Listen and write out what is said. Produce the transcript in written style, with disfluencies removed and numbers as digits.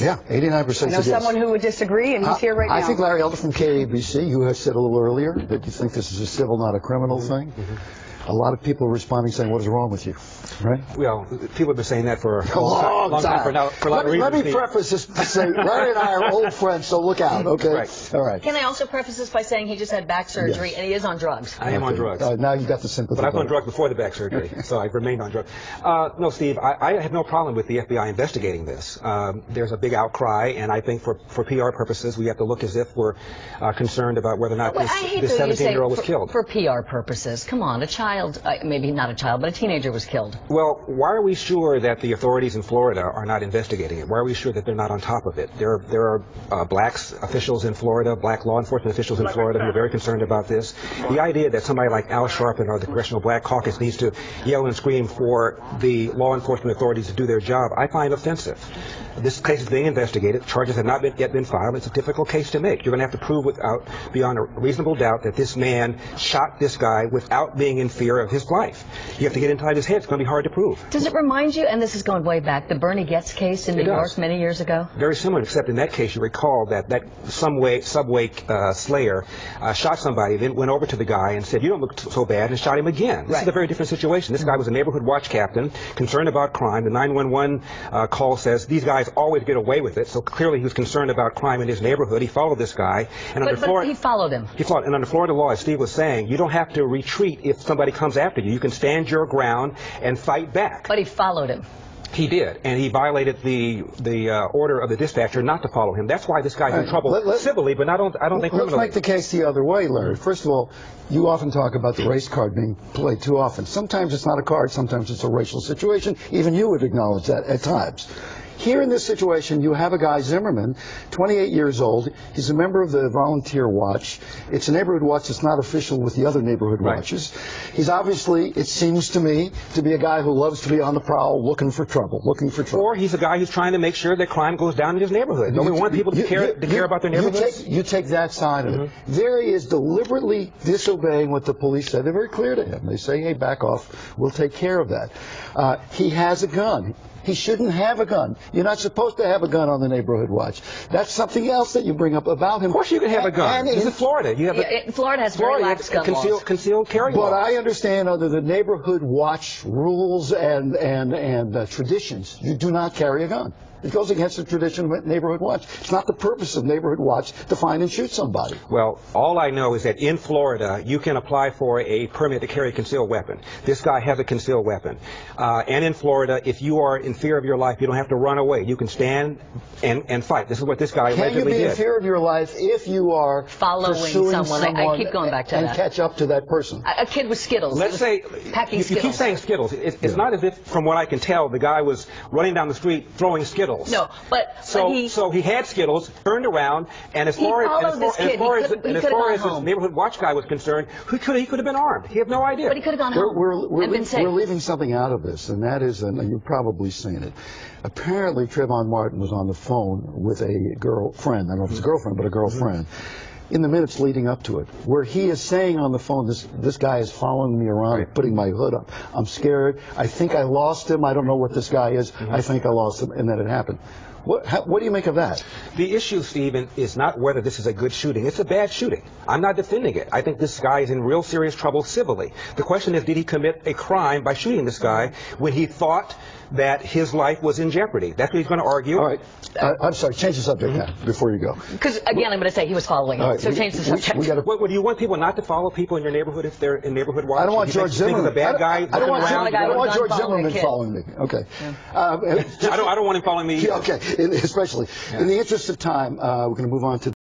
Yeah, 89% I know someone who would disagree, and he's here right now. I think Larry Elder from KABC, you have said a little earlier that you think this is a civil, not a criminal thing. A lot of people are responding saying, what is wrong with you? Right? Well, people have been saying that for a long time. For a lot of reasons. Let me preface this by saying Larry and I are old friends, so look out, okay? Right. All right. Can I also preface this by saying he just had back surgery, and he is on drugs? I am on drugs. Now you got the sympathy. But I was on drugs before the back surgery, so I've remained on drugs. No, Steve, I have no problem with the FBI investigating this. There's a big outcry, and I think for PR purposes, we have to look as if we're concerned about whether or not this 17-year-old was killed. For PR purposes, come on, a child, maybe not a child, but a teenager was killed. Well, why are we sure that the authorities in Florida are not investigating it? Why are we sure that they're not on top of it? There are black officials in Florida, black law enforcement officials in Florida who are very concerned about this. The idea that somebody like Al Sharpton or the Congressional Black Caucus needs to yell and scream for the law enforcement authorities to do their job, I find offensive. This case is being investigated. Charges have not yet been filed. It's a difficult case to make. You're going to have to prove beyond a reasonable doubt that this man shot this guy without being in fear of his life. You have to get inside his head. It's going to be hard to prove. Does it remind you, and this is going way back, the Bernie Getz case in New York many years ago? Very similar, except in that case you recall that subway slayer shot somebody, then went over to the guy and said, "You don't look so bad," and shot him again. This is a very different situation. This guy was a neighborhood watch captain, concerned about crime. The 911 call says these guys always get away with it, so clearly he was concerned about crime in his neighborhood. He followed this guy. And but he followed him. And under Florida law, as Steve was saying, you don't have to retreat if somebody comes after you. You can stand your ground and fight back. But he followed him. He did, and he violated the order of the dispatcher not to follow him. That's why this guy's in trouble civilly, but I don't think criminally. Let's make the case the other way, Larry. First of all, you often talk about the race card being played too often. Sometimes it's not a card, sometimes it's a racial situation. Even you would acknowledge that at times. Here in this situation, you have a guy, Zimmerman, 28 years old. He's a member of the Volunteer Watch. It's a neighborhood watch that's not official with the other neighborhood watches. He's obviously, it seems to me, to be a guy who loves to be on the prowl, looking for trouble. Or he's a guy who's trying to make sure that crime goes down in his neighborhood. Don't we want people to care about their neighborhoods? You take that side of it. There he is deliberately disobeying what the police said. They're very clear to him. They say, hey, back off. We'll take care of that. He has a gun. He shouldn't have a gun. You're not supposed to have a gun on the neighborhood watch. That's something else that you bring up about him. Of course you can have a gun. And in Florida, Florida has very lax gun laws. Concealed carry laws. But I understand under the neighborhood watch rules and traditions, you do not carry a gun. It goes against the tradition of neighborhood watch. It's not the purpose of neighborhood watch to find and shoot somebody. Well, all I know is that in Florida, you can apply for a permit to carry a concealed weapon. This guy has a concealed weapon. And in Florida, if you are in fear of your life, you don't have to run away. You can stand and fight. This is what this guy allegedly did. Can you be in fear of your life if you are following someone? I keep going back to that. And catch up to that person. A kid with Skittles. Let's say, packing you keep saying Skittles. It's not as if, from what I can tell, the guy was running down the street throwing Skittles. No, but so he had Skittles, turned around, and as far as his neighborhood watch guy was concerned, he could have been armed. He had no idea. But he could have gone home and been safe. We're leaving something out of this, and that is, and you've probably seen it. Apparently, Trayvon Martin was on the phone with a girlfriend. I don't know if it's a girlfriend, but a girlfriend. In the minutes leading up to it, where he is saying on the phone, this guy is following me around, putting my hood up. I'm scared. I think I lost him. I don't know what this guy is. I think I lost him, and then it happened. What do you make of that? The issue, Stephen, is not whether this is a good shooting. It's a bad shooting. I'm not defending it. I think this guy is in real serious trouble civilly. The question is, did he commit a crime by shooting this guy when he thought that his life was in jeopardy? That's what he's going to argue. All right. I'm sorry. Change the subject now before you go. Because, again, I'm going to say he was following him. Right, so change the subject. What, do you want people not to follow people in your neighborhood if they're in neighborhood watch? I don't want George Zimmerman. The bad guy I don't want George Zimmerman following me. Okay. Yeah. I don't want him following me either. Okay. Especially. In the interest of time, we're going to move on to